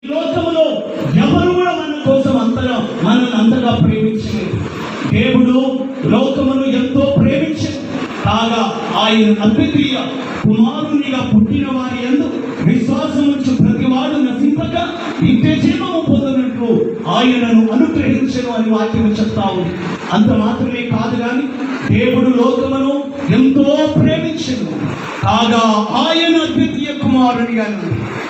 లోకములో ఎవరు కూడా మన కోసం మనల్ని అంతగా ప్రేమించలేదు. దేవుడు లోకమును ఎంతో ప్రేమించాడు. కాగా ఆయన అద్వితీయ కుమారునిగా పుట్టిన వారి యందు విశ్వాసముంచు ప్రతివాడు నశింపక నిత్య జీవము పొందినట్లు ఆయనను అనుగ్రహించను అని వాక్యం చెప్తా ఉంది. అంత మాత్రమే కాదు కానీ దేవుడు లోకమును ఎంతో ప్రేమించను. కాగా ఆయన అద్వితీయ కుమారునిగా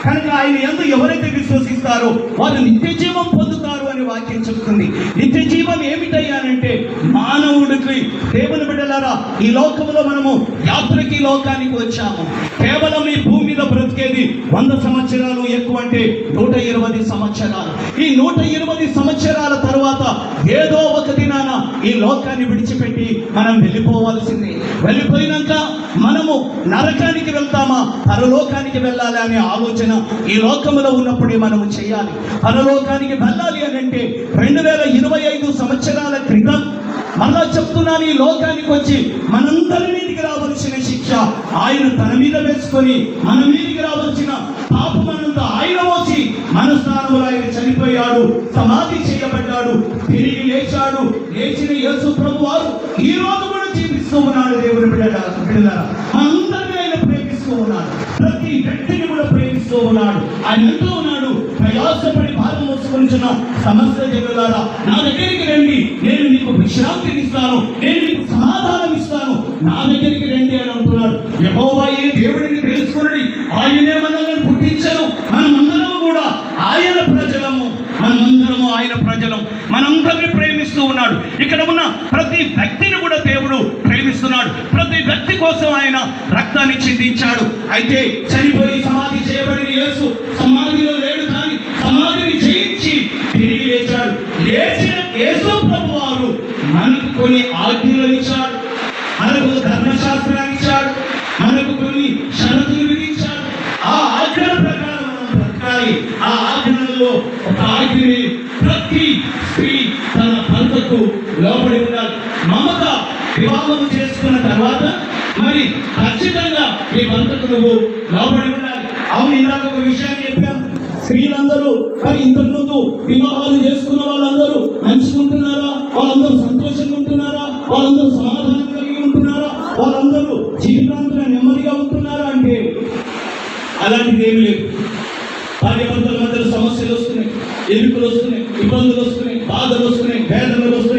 కనుక ఆయన యందు ఎవరైతే విశ్వసిస్తారో వారు నిత్య జీవం పొందుతారు అని వాక్యం చెప్తుంది. నిత్య జీవం ఏమిటయ్యానంటే మానవుడికి దేవుని బిడ్డలారా, ఈ లోకంలో మనము యాత్రకి లోకానికి వచ్చాము. కేవలం ఈ భూమి మీద బ్రతికేది 100 సంవత్సరాలు, ఎక్కువ అంటే 120 సంవత్సరాలు. ఈ 120 సంవత్సరాల తర్వాత ఏదో ఒక దినాన ఈ లోకాన్ని విడిచిపెట్టి మనం వెళ్ళిపోవాల్సిందే. వెళ్ళిపోయినాక మనము నరకానికి వెళ్తామా, పరలోకానికి వెళ్ళాలి అనే ఆలోచన ఈ లోకములో ఉన్నప్పుడే మనము చేయాలి. పరలోకానికి వెళ్ళాలి అని అంటే 2025 సంవత్సరాల క్రితం మళ్ళా చెప్తున్నాను, ఈ లోకానికి వచ్చి మనందరి మీదికి రావాల్సిన శిక్ష ఆయన తన మీద వేసుకొని మన మీదికి రావాల్సిన పాపమనంతా ఆయన మోసి మన స్థానంలో ఆయన చనిపోయాడు, సమాధి చేయబడ్డాడు, తిరిగి లేచాడు. లేచిన యేసు ప్రభు వారు ఈ రోజు కూడా జీవిస్తూ ఉన్నాడు. దేవుని బిడ్డలారా, అందరినీ ఆయన ప్రేమిస్తూ ఉన్నాడు. ప్రతి వ్యక్తిని కూడా ప్రేమిస్తూ ఉన్నాడు. ఆయన ఎంతో ఉన్నాడు, ప్రయాసపడి భారం మోసుకొనిచున్న సమస్త జనులారా నా దగ్గరికి రండి, నేను మీకు విశ్రాంతిని ఇస్తాను, నేను మీకు సమాధానం ఇస్తాను, నా దగ్గరికి రండి అని అంటున్నాడు. యెహోవా దేవుడిని తెలుసుకుని ఆయనే మనల్ని పుట్టించను. మనమందరము కూడా ఆయన ప్రజలము, మనమందరము ఆయన ప్రజలం. మనందరినీ ప్రేమిస్తూ ఉన్నాడు. ఇక్కడ ఉన్న ప్రతి వ్యక్తిని కూడా దేవుడు ప్రేమిస్తున్నాడు. ప్రతి వ్యక్తి కోసం ఆయన రక్తాన్ని చిందించాడు. అయితే చనిపోయి సమాధి చేయబడిన యేసు సమాధిలో లేడు, కానీ సమాధిని జయించి తిరిగి లేచాడు. లేచిన యేసు ప్రభు వారు మనకు కొన్ని ఆజ్ఞలు ఇచ్చాడు, మనకు ధర్మశాస్త్రాన్ని ఇచ్చాడు, మనకు కొన్ని షరతులు విధించాడు. ఆ ఆజ్ఞల ప్రకారం మనం బ్రతకాలి. ఆ ఆజ్ఞలలో ఒక ఆజ్ఞని ప్రతి స్త్రీ తన భర్తకు లోబడి ఉండాలి. మమత వివాహం చేసుకున్న తర్వాత మరి ఖచ్చితంగా ఈ భర్తకు నువ్వు లోబడి ఉండాలి. అవును, ఇందాక ఒక విషయాన్ని చెప్పాను. స్త్రీలందరూ మరి ఇంతకుముందు వివాహాలు చేసుకున్న వాళ్ళందరూ మంచుకుంటున్నారా? వాళ్ళందరూ సంతోషంగా ఉంటున్నారా? వాళ్ళందరూ సమాధానం కలిగి ఉంటున్నారా? వాళ్ళందరూ జీవితాంతరం నెమ్మదిగా ఉంటున్నారా అంటే అలాంటిది ఏమి లేదు. భార్య భర్తల మధ్య సమస్యలు వస్తున్నాయి, ఎరుకులు వస్తున్నాయి, ఇబ్బందులు వస్తున్నాయి, బాధలు వస్తున్నాయి, వేదనలు వస్తున్నాయి.